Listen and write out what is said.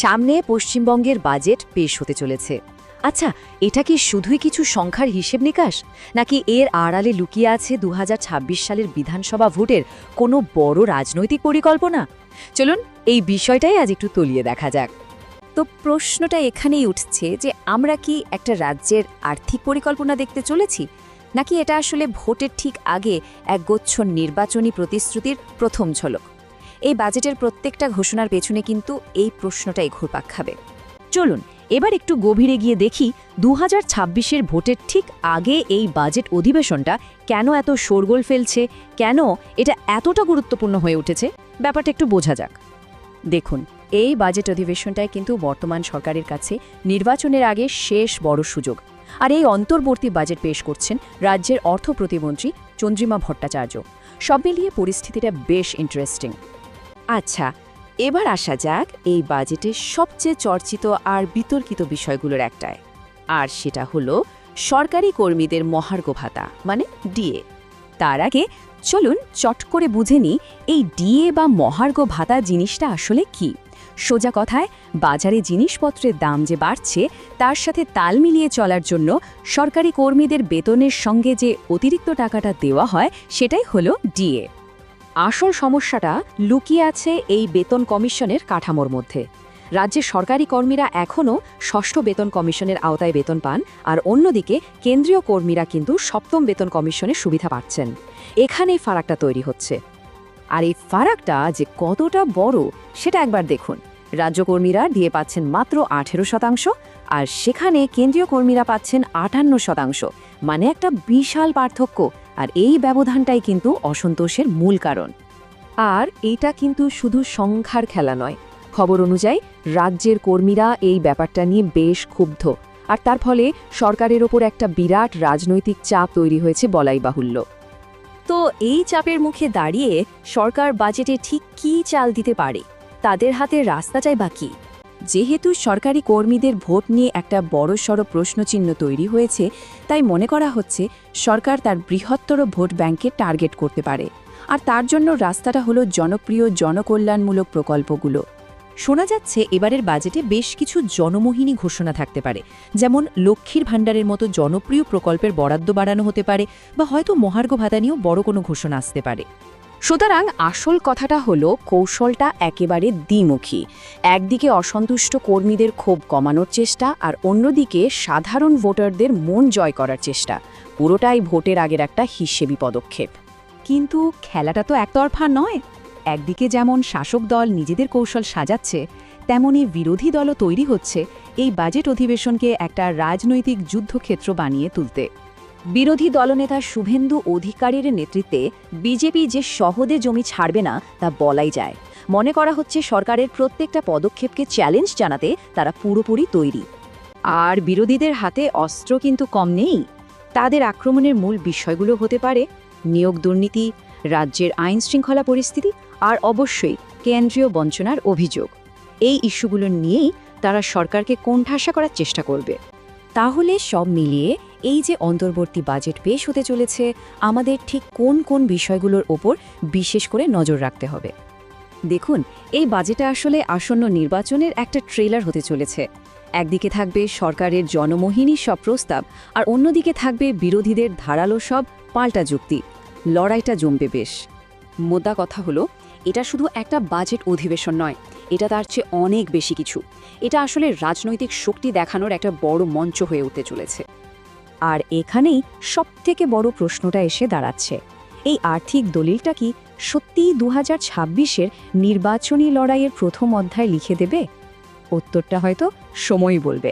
সামনে পশ্চিমবঙ্গের বাজেট পেশ হতে চলেছে। আচ্ছা, এটা কি শুধুই কিছু সংখ্যার হিসেব নিকাশ, নাকি এর আড়ালে লুকিয়ে আছে ২০২৬ সালের বিধানসভা ভোটের কোনো বড় রাজনৈতিক পরিকল্পনা? চলুন এই বিষয়টাই আজ একটু তলিয়ে দেখা যাক। তো প্রশ্নটা এখানেই উঠছে যে আমরা কি একটা রাজ্যের আর্থিক পরিকল্পনা দেখতে চলেছি, নাকি এটা আসলে ভোটের ঠিক আগে একগুচ্ছ নির্বাচনী প্রতিশ্রুতির প্রথম ঝলক? এই বাজেটের প্রত্যেকটা ঘোষণার পেছনে কিন্তু এই প্রশ্নটাই ঘুরপাক খাবে। চলুন এবার একটু গভীরে গিয়ে দেখি ২০২৬-এর ভোটের ঠিক আগে এই বাজেট অধিবেশনটা কেন এত শোরগোল ফেলছে, কেন এটা এতটা গুরুত্বপূর্ণ হয়ে উঠেছে। ব্যাপারটা একটু বোঝা যাক। দেখুন, এই বাজেট অধিবেশনটাই কিন্তু বর্তমান সরকারের কাছে নির্বাচনের আগে শেষ বড় সুযোগ। আর এই অন্তর্বর্তী বাজেট পেশ করছেন রাজ্যের অর্থ প্রতিমন্ত্রী চন্দ্রিমা ভট্টাচার্য। সব মিলিয়ে পরিস্থিতিটা বেশ ইন্টারেস্টিং। আচ্ছা, এবার আসা যাক এই বাজেটের সবচেয়ে চর্চিত আর বিতর্কিত বিষয়গুলোর একটায়, আর সেটা হলো সরকারি কর্মীদের মহার্ঘ ভাতা মানে ডিএ। তার আগে চলুন চট করে বুঝে নিই এই ডিএ বা মহার্ঘ ভাতা জিনিসটা আসলে কি। সোজা কথায়, বাজারে জিনিসপত্রের দাম যে বাড়ছে তার সাথে তাল মিলিয়ে চলার জন্য সরকারি কর্মীদের বেতনের সঙ্গে যে অতিরিক্ত টাকাটা দেওয়া হয় সেটাই হলো ডিএ। আসল সমস্যাটা লুকিয়ে আছে এই বেতন কমিশনের কাঠামোর মধ্যে। রাজ্যের সরকারি কর্মীরা এখনও ষষ্ঠ বেতন কমিশনের আওতায় বেতন পান, আর অন্যদিকে কেন্দ্রীয় কর্মীরা কিন্তু সপ্তম বেতন কমিশনের সুবিধা পাচ্ছেন। এখানেই ফারাকটা তৈরি হচ্ছে। আর এই ফারাকটা যে কতটা বড় সেটা একবার দেখুন। রাজ্য কর্মীরা ডিএ পাচ্ছেন মাত্র 18%, আর সেখানে কেন্দ্রীয় কর্মীরা পাচ্ছেন 58%, মানে একটা বিশাল পার্থক্য। আর এই ব্যবধানটাই কিন্তু অসন্তোষের মূল কারণ। আর এটা কিন্তু শুধু সংখ্যার খেলা নয়। খবর অনুযায়ী রাজ্যের কর্মীরা এই ব্যাপারটা নিয়ে বেশ ক্ষুব্ধ, আর তার ফলে সরকারের ওপর একটা বিরাট রাজনৈতিক চাপ তৈরি হয়েছে বলাই বাহুল্য। তো এই চাপের মুখে দাঁড়িয়ে সরকার বাজেটে ঠিক কী চাল দিতে পারে, তাদের হাতে রাস্তাটাই বাকি। যেহেতু সরকারি কর্মীদের ভোট নিয়ে একটা বড়সড় প্রশ্নচিহ্ন তৈরি হয়েছে, তাই মনে করা হচ্ছে সরকার তার বৃহত্তর ভোট ব্যাংকে টার্গেট করতে পারে। আর তার জন্য রাস্তাটা হলো জনপ্রিয় জনকল্যাণমূলক প্রকল্পগুলো। শোনা যাচ্ছে এবারের বাজেটে বেশ কিছু জনমোহিনী ঘোষণা থাকতে পারে, যেমন লক্ষ্মীর ভাণ্ডারের মতো জনপ্রিয় প্রকল্পের বরাদ্দ বাড়ানো হতে পারে, বা হয়তো মহার্ঘ ভাতা নিয়েও বড় কোনো ঘোষণা আসতে পারে। সুতরাং আসল কথাটা হলো কৌশলটা একেবারে দ্বিমুখী। একদিকে অসন্তুষ্ট কর্মীদের ক্ষোভ কমানোর চেষ্টা, আর অন্যদিকে সাধারণ ভোটারদের মন জয় করার চেষ্টা। পুরোটাই ভোটের আগের একটা হিসেবি পদক্ষেপ। কিন্তু খেলাটা তো একতরফা নয়। একদিকে যেমন শাসক দল নিজেদের কৌশল সাজাচ্ছে, তেমনই বিরোধী দলও তৈরি হচ্ছে এই বাজেট অধিবেশনকে একটা রাজনৈতিক যুদ্ধক্ষেত্র বানিয়ে তুলতে। বিরোধী দলনেতা শুভেন্দু অধিকারীর নেতৃত্বে বিজেপি যে সহজে জমি ছাড়বে না তা বলাই যায়। মনে করা হচ্ছে সরকারের প্রত্যেকটা পদক্ষেপকে চ্যালেঞ্জ জানাতে তারা পুরোপুরি তৈরি। আর বিরোধীদের হাতে অস্ত্র কিন্তু কম নেই। তাদের আক্রমণের মূল বিষয়গুলো হতে পারে নিয়োগ দুর্নীতি, রাজ্যের আইন শৃঙ্খলা পরিস্থিতি, আর অবশ্যই কেন্দ্রীয় বঞ্চনার অভিযোগ। এই ইস্যুগুলো নিয়েই তারা সরকারকে কোণঠাসা করার চেষ্টা করবে। তাহলে সব মিলিয়ে এই যে অন্তর্বর্তী বাজেট পেশ হতে চলেছে, আমাদের ঠিক কোন কোন বিষয়গুলোর ওপর বিশেষ করে নজর রাখতে হবে? দেখুন, এই বাজেটটা আসলে আসন্ন নির্বাচনের একটা ট্রেলার হতে চলেছে। একদিকে থাকবে সরকারের জনমোহিনী সব প্রস্তাব, আর অন্যদিকে থাকবে বিরোধীদের ধারালো সব পাল্টা যুক্তি। লড়াইটা জমবে বেশ। মোদ্দা কথা হলো, এটা শুধু একটা বাজেট অধিবেশন নয়, এটা তার চেয়ে অনেক বেশি কিছু। এটা আসলে রাজনৈতিক শক্তি দেখানোর একটা বড় মঞ্চ হয়ে উঠতে চলেছে। আর এখানেই সবথেকে বড় প্রশ্নটা এসে দাঁড়াচ্ছে, এই আর্থিক দলিলটা কি সত্যিই ২০২৬-এর নির্বাচনী লড়াইয়ের প্রথম অধ্যায় লিখে দেবে? উত্তরটা হয়তো সময়ই বলবে।